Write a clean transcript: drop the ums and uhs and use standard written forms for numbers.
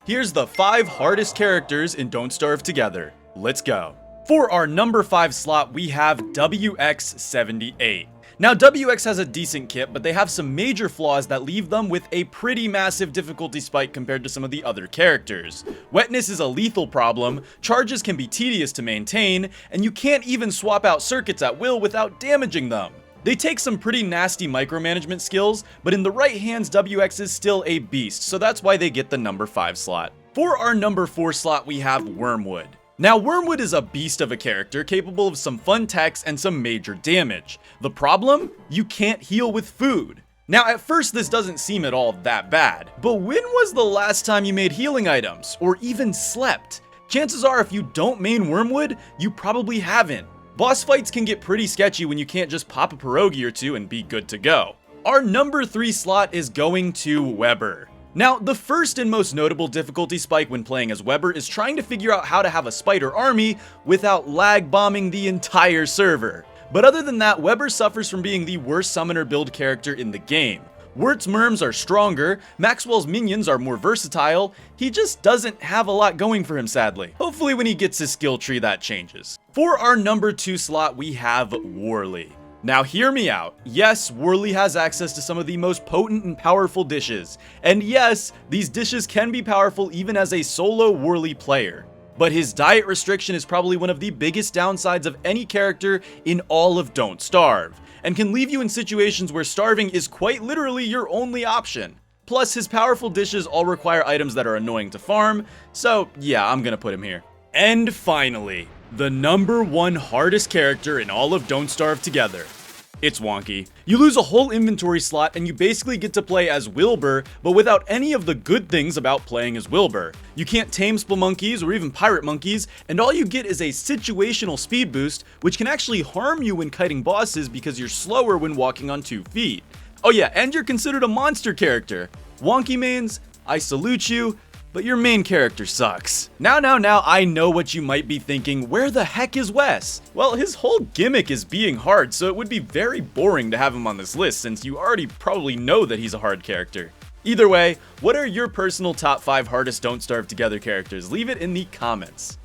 Here's the 5 hardest characters in Don't Starve Together. Let's go. For our number 5 slot, we have WX78. Now, WX has a decent kit, but they have some major flaws that leave them with a pretty massive difficulty spike compared to some of the other characters. Wetness is a lethal problem, charges can be tedious to maintain, and you can't even swap out circuits at will without damaging them. They take some pretty nasty micromanagement skills, but in the right hands, WX is still a beast, so that's why they get the number 5 slot. For our number 4 slot, we have Wormwood. Now, Wormwood is a beast of a character capable of some fun techs and some major damage. The problem? You can't heal with food. Now, at first this doesn't seem at all that bad, but when was the last time you made healing items, or even slept? Chances are if you don't main Wormwood, you probably haven't. Boss fights can get pretty sketchy when you can't just pop a pierogi or two and be good to go. Our number 3 slot is going to Weber. Now, the first and most notable difficulty spike when playing as Weber is trying to figure out how to have a spider army without lag bombing the entire server. But other than that, Weber suffers from being the worst summoner build character in the game. Wirt's merms are stronger, Maxwell's minions are more versatile, he just doesn't have a lot going for him sadly. Hopefully when he gets his skill tree that changes. For our number 2 slot, we have Worley. Now hear me out. Yes, Worley has access to some of the most potent and powerful dishes. And yes, these dishes can be powerful even as a solo Worley player. But his diet restriction is probably one of the biggest downsides of any character in all of Don't Starve, and can leave you in situations where starving is quite literally your only option. Plus, his powerful dishes all require items that are annoying to farm, so yeah, I'm gonna put him here. And finally, the number 1 hardest character in all of Don't Starve Together. It's Wonky. You lose a whole inventory slot and you basically get to play as Wilbur, but without any of the good things about playing as Wilbur. You can't tame spelunkies or even pirate monkeys, and all you get is a situational speed boost, which can actually harm you when kiting bosses because you're slower when walking on 2 feet. Oh yeah, and you're considered a monster character. Wonky mains, I salute you, but your main character sucks. Now, I know what you might be thinking, where the heck is Wes? Well, his whole gimmick is being hard, so it would be very boring to have him on this list since you already probably know that he's a hard character. Either way, what are your personal top 5 hardest Don't Starve Together characters? Leave it in the comments.